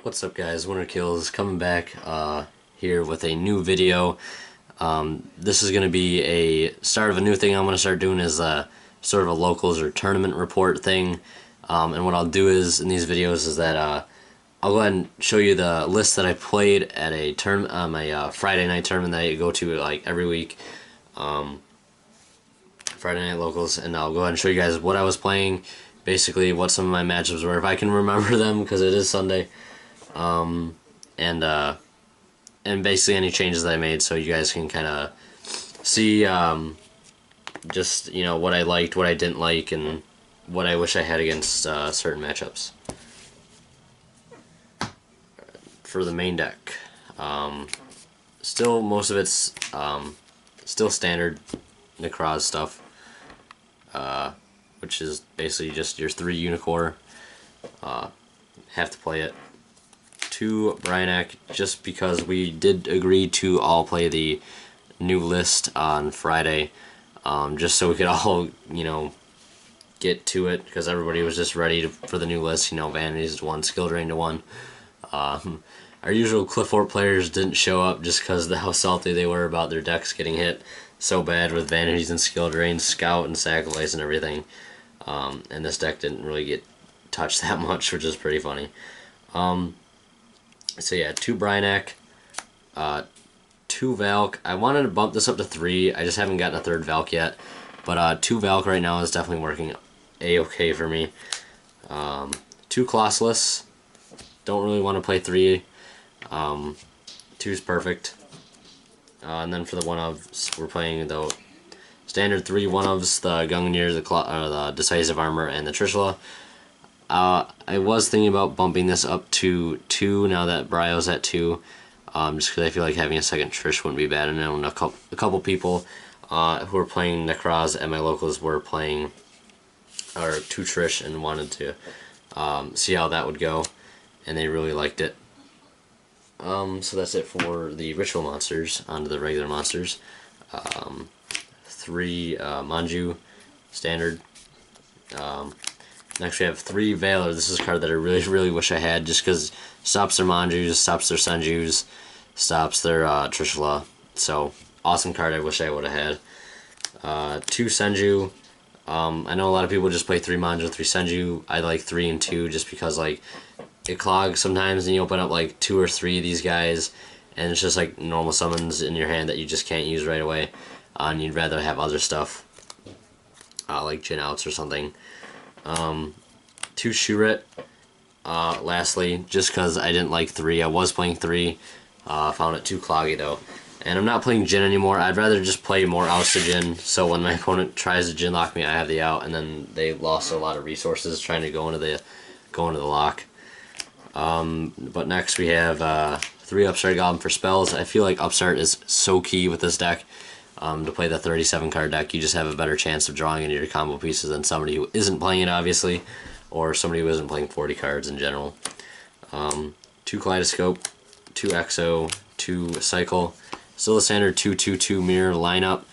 What's up, guys? Winter Kills coming back here with a new video. This is going to be a start of a new thing I'm going to start doing, is sort of a locals or tournament report thing. And what I'll do is in these videos is that I'll go ahead and show you the list that I played at a my Friday night tournament that I go to like every week. Friday night locals, and I'll go ahead and show you guys what I was playing, basically what some of my matchups were, if I can remember them, because it is Sunday. And basically any changes that I made, so you guys can kind of see just, you know, what I liked, what I didn't like, and what I wish I had against certain matchups. For the main deck, still most of it's still standard NEKROZ stuff, which is basically just your 3 unicore. Have to play it. 2 brionac, just because we did agree to all play the new list on Friday, just so we could all, you know, get to it, because everybody was just ready for the new list. You know, vanities to 1, skill drain to 1. Our usual Cliff Fort players didn't show up just because of how salty they were about their decks getting hit so bad with vanities and skill drain, scout and sacrifice and everything. And this deck didn't really get touched that much, which is pretty funny. So yeah, 2 brionac, 2 valk. I wanted to bump this up to 3. I just haven't gotten a 3rd valk yet. But 2 valk right now is definitely working a-okay for me. 2 clausolas. Don't really want to play 3. 2's perfect. And then for the 1-ofs, we're playing the standard 3 1-ofs, the gungnir, the decisive armor, and the trishula. I was thinking about bumping this up to 2 now that Brio's at 2, just because I feel like having a second Trish wouldn't be bad. And I know a couple people who were playing NEKROZ at my locals were playing 2 Trish and wanted to see how that would go, and they really liked it. So that's it for the ritual monsters. On to the regular monsters. 3 manju, standard. Next we have 3 Valor. This is a card that I really wish I had, just because stops their manjus, stops their senjus, stops their trishula. So awesome card. I wish I would have had. 2 senju. I know a lot of people just play 3 manju, 3 senju. I like 3 and 2 just because, like, it clogs sometimes and you open up like 2 or 3 of these guys and it's just like normal summons in your hand that you just can't use right away, and you'd rather have other stuff like Jin outs or something. 2 shurit. Lastly, just because I didn't like 3. I was playing 3. Found it too cloggy though. And I'm not playing Jin anymore. I'd rather just play more outs to Jin, so when my opponent tries to Jin lock me, I have the out, and then they lost a lot of resources trying to go into the lock. But next we have 3 upstart goblin for spells. I feel like upstart is so key with this deck. To play the 37 card deck, you just have a better chance of drawing into your combo pieces than somebody who isn't playing it, obviously, or somebody who isn't playing 40 cards in general. 2 kaleidoscope, 2 exo, 2 cycle. Still the standard 2-2-2 mirror lineup.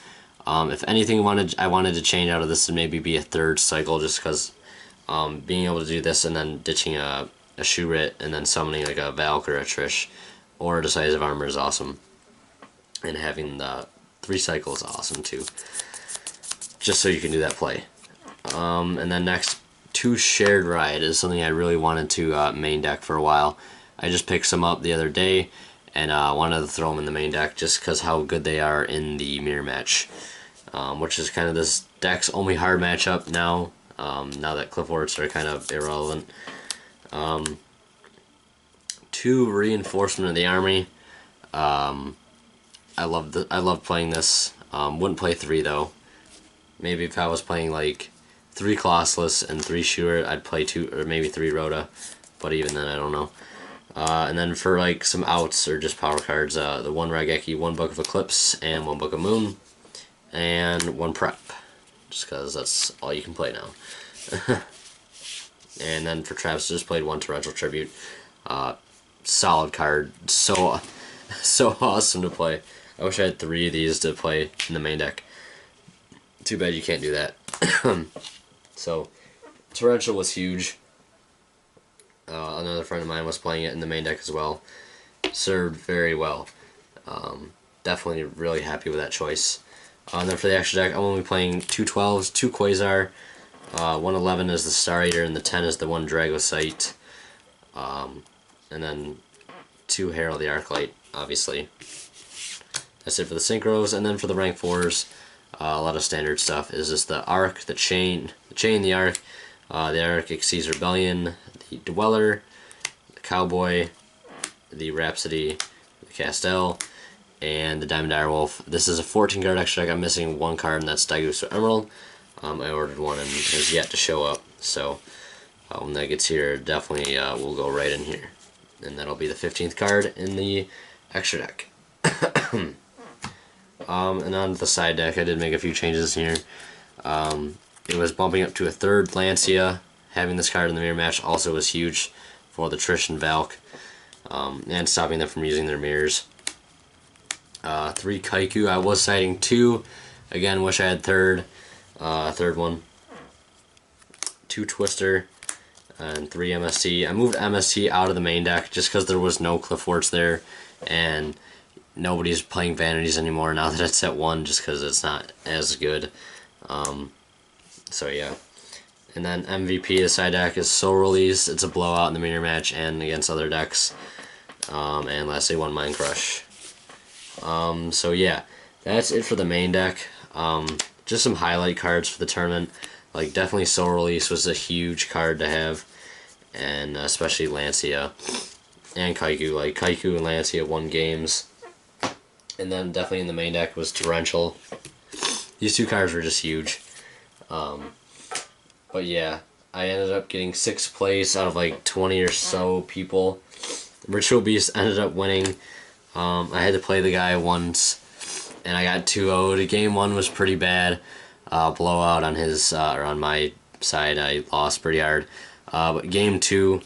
If anything I wanted to change out of this and maybe be a 3rd cycle, just because being able to do this and then ditching a shurit and then summoning like a valk or a trish or a decisive armor is awesome. And having the 3 cycles is awesome too, just so you can do that play. And then next, 2 shared ride is something I really wanted to main deck for a while. I just picked some up the other day and wanted to throw them in the main deck just because how good they are in the mirror match, which is kind of this deck's only hard matchup now. Now that Cliff Forts are kind of irrelevant. 2 reinforcement of the army. I love playing this. Wouldn't play 3 though. Maybe if I was playing like 3 clausolas and 3 shurit, I'd play 2 or maybe 3 rhoda. But even then, I don't know. And then for like some outs or just power cards, the 1 raigeki, 1 book of eclipse, and 1 book of moon, and 1 prep, just because that's all you can play now. And then for traps, just played 1 torrential tribute. Solid card, so awesome to play. I wish I had 3 of these to play in the main deck. Too bad you can't do that. So torrential was huge. Another friend of mine was playing it in the main deck as well. Served very well. Definitely really happy with that choice. And then for the extra deck, I'm only playing 2 12s, 2 Quasar, 111 is the Star Eater, and the 10 is the 1 Dragocyte. And then 2 Herald the Arclight, obviously. That's it for the Synchros, and then for the rank 4s, a lot of standard stuff is just the Arc, the Chain, the Arc, the Arc exceeds Rebellion, the Dweller, the Cowboy, the Rhapsody, the Castell, and the Diamond Direwolf. This is a 14 card extra deck. I'm missing 1 card, and that's Daigusto Emerald. I ordered one and has yet to show up, so when that gets here, definitely will go right in here. And that'll be the 15th card in the extra deck. And on the side deck, I did make a few changes here. It was bumping up to a 3rd Lancia. Having this card in the mirror match also was huge for the Trish and Valk, and stopping them from using their mirrors. 3 Kaiku. I was citing 2. Again, wish I had third one. 2 Twister and 3 MST. I moved MST out of the main deck just because there was no Cliffworts there, and nobody's playing Vanities anymore now that it's at 1, just because it's not as good. So yeah. And then MVP, the side deck, is Soul Release. It's a blowout in the mirror match and against other decks. And lastly, 1 Mind Crush. So yeah, that's it for the main deck. Just some highlight cards for the tournament. Like, definitely Soul Release was a huge card to have, and especially Lancia and Kaiku. Like, Kaiku and Lancia won games. And then definitely in the main deck was Torrential. These 2 cards were just huge. But yeah, I ended up getting 6th place out of like 20 or so people. Ritual Beast ended up winning. I had to play the guy once, and I got 2-0'd. Game 1 was pretty bad. Blowout on his, or on my side. I lost pretty hard. But game 2,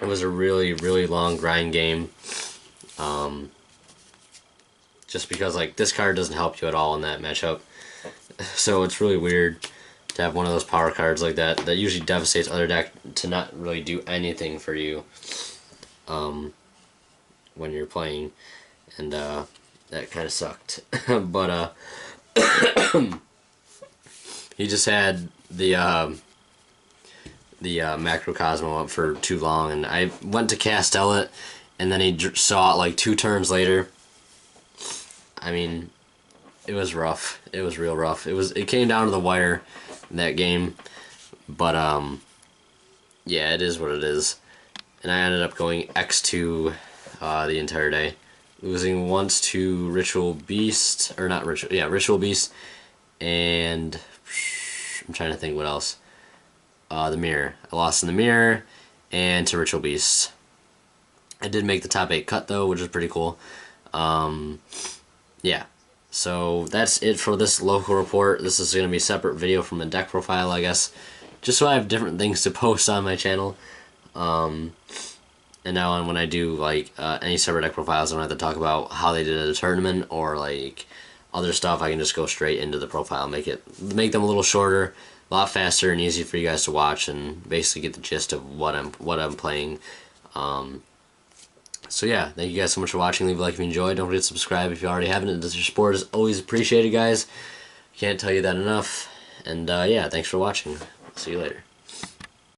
it was a really, really long grind game. Just because, like, this card doesn't help you at all in that matchup. So it's really weird to have one of those power cards like that usually devastates other deck to not really do anything for you when you're playing, and that kind of sucked. But he just had the Macrocosmo up for too long, and I went to Castell it, and then he saw it like 2 turns later. I mean, it was rough. It was real rough. It came down to the wire in that game, but yeah, it is what it is. And I ended up going X2 the entire day, losing once to Ritual Beast, or not Ritual, yeah, Ritual Beast, and I'm trying to think what else. The Mirror. I lost in the Mirror and to Ritual Beast. I did make the top 8 cut though, which is pretty cool. Yeah. So that's it for this local report. This is going to be a separate video from the deck profile, I guess, just so I have different things to post on my channel. And now on, when I do like any separate deck profiles, I don't have to talk about how they did at a tournament or like other stuff. I can just go straight into the profile, make them a little shorter, a lot faster, and easy for you guys to watch, and basically get the gist of what I'm playing. So yeah, thank you guys so much for watching. Leave a like if you enjoyed. Don't forget to subscribe if you already haven't. Your support is always appreciated, guys. Can't tell you that enough. And yeah, thanks for watching. See you later.